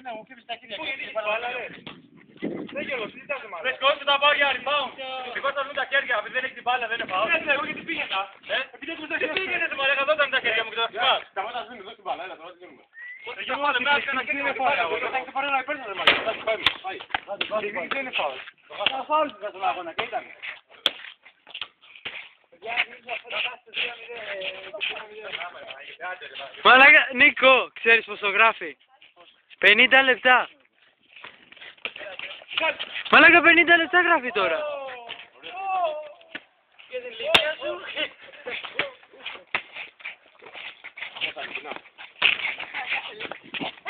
Ναι, μου φύγει τα χέρια. Πού γιατί μπάλα, ρε. Δεν γελώ, τι ζητάς μάλλον. Ρε σκότωσε τα πάγια, rebound. Δυστυχώς θα βγουν τα χέρια, επειδή δεν έχει την μπάλα, δεν είναι φάουλ. Ναι, εγώ γιατί πήγαινα. Τι πήγαινε σε μαλάκα, δόταν τα χέρια μου και τα θυμάς. Σταμάτα να δίνουμε, δώσε την μπάλα, έλα τώρα τι δίνουμε. Εγώ δεν με άφησα να χέρια μου την μπάλα. Θα έχει πάρει ένα υπέρστα ρε μάλλον. Πάει. Δεν είναι φάουλ. Θα φάουλ στην στον αγώνα και ήταν. Μαλάκα, Νίκο, ξέρεις πόσο γράφει. 50 λεπτά. Μαλάκα, 50 λεπτά γράφει τώρα. Και την ηλικία σου.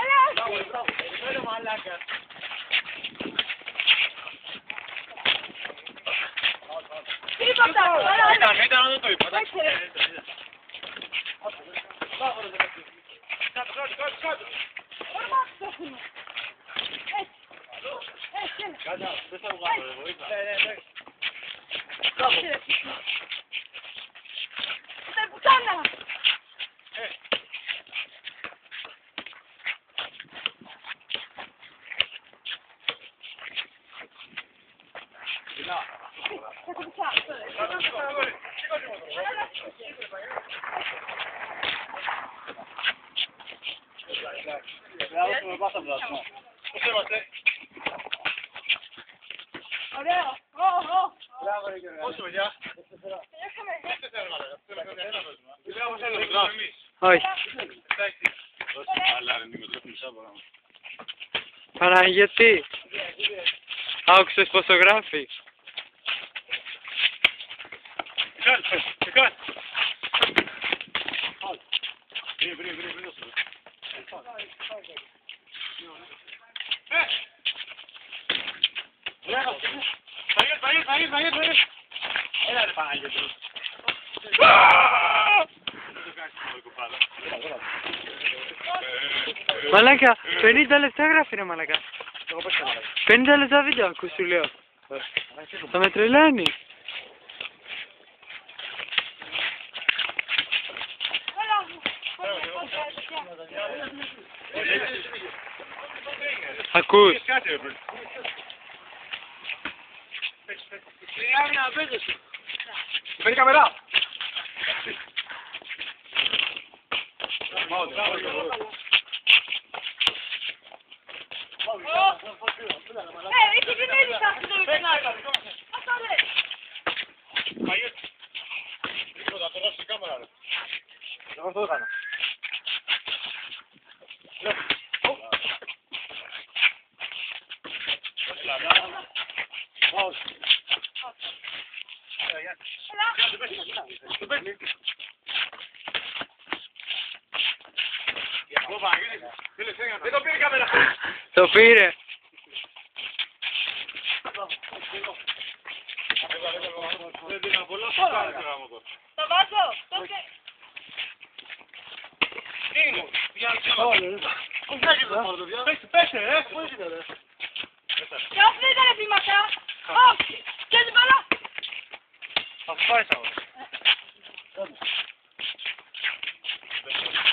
Έλα! Μαλάκα. Ήταν, δεν το είπα. Κάτα, δεν θα βγάλω, βοήθα. Πώς είμαστε? Ωραίο! Πόσο παιδιά? Όχι. Παναγιώτη. Άκουσες πόσο γράφει. Έλα ρε Παναγιώτη. Μαλάκα, 50 λεπτά γράφει ρε μαλάκα. 50 λεπτά βίντεο ακούς σου λέω. Θα με τρελάνει. Ακούς. Παίρνει καμερά. Εκεί δεν έδειξα αυτό το λεπτό. Αυτό ρε. Θα το δώσει η κάμερα ρε. Εγώ αυτό έκανα. Δεν το πήρε η κάμερα. Το πήρε. Το βάζω. Πέσε ρε. Πού έγινε ρε. Και αυτό δεν ήταν βήματα. Όχι. Και την μπαλά. Θα σου πάρεις αγώνα.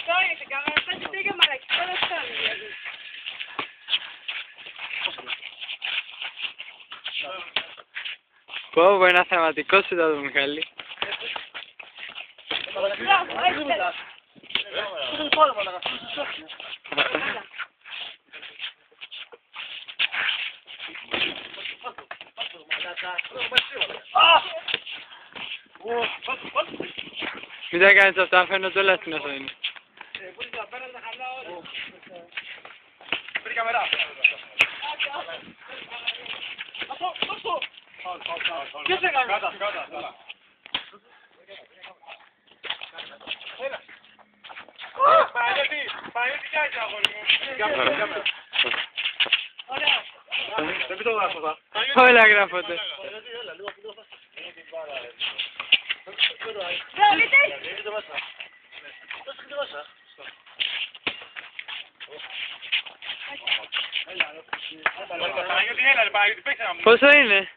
Τώρα είναι την κάμερα. Θα την πήγε μαλάκι. Τώρα φτάνει δηλαδή. Πω, ένα θεματικό σου ήταν το Μιχάλη. Μπράβο, έτσι τέλος. Μην τα κάνεις αυτά, φαίνονται όλα στην οθόνη. Πήρε η καμερά. Ποιος έκανε? Κάτα. Παναγιώτη, τι κάνεις αγόρι μου. Ωραίο. Δεν πει το γράφω θα. Όλα γράφονται. Βραβείτε. Παναγιώτη, έλα ρε Παναγιώτη, παίξε να μου. Πόσο είναι?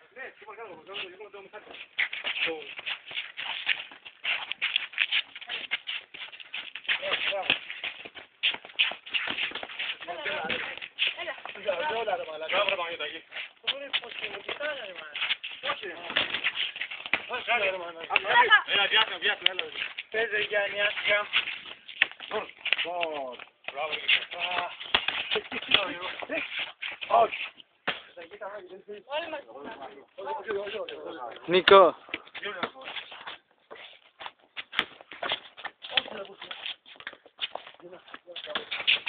Dobra, panie taki. Έλα, διάσνα, διάσνα, έλα. Παίζει για νιάτια. Μπράβο. Όλοι μας. Νίκο.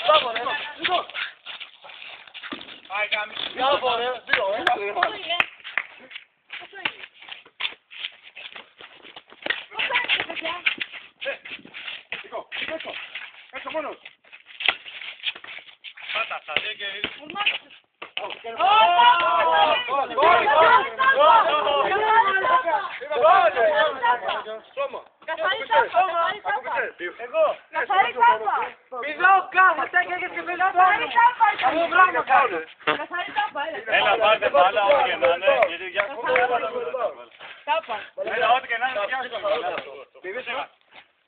Πόσο είναι. Πόσο είναι. Πόσο είναι, παιδιά. Έξω μόνος. Πάτα, θα δει και... Έλα, πάρτε μπάλα, ό,τι και να είναι, γιατί για Έλα, ό,τι και να είναι, πιάσουμε.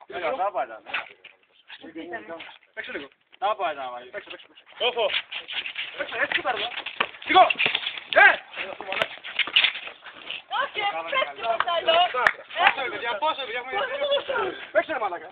Έλα, θα πάει να. Παίξε λίγο. Θα πάει να, παίξε. Όχο. Παίξε, έτσι πάρε. Σηκώ. Όχι, πέφτει το άλλο. Πόσο, παιδιά, πόσο, παιδιά, παίξε ρε μαλάκα.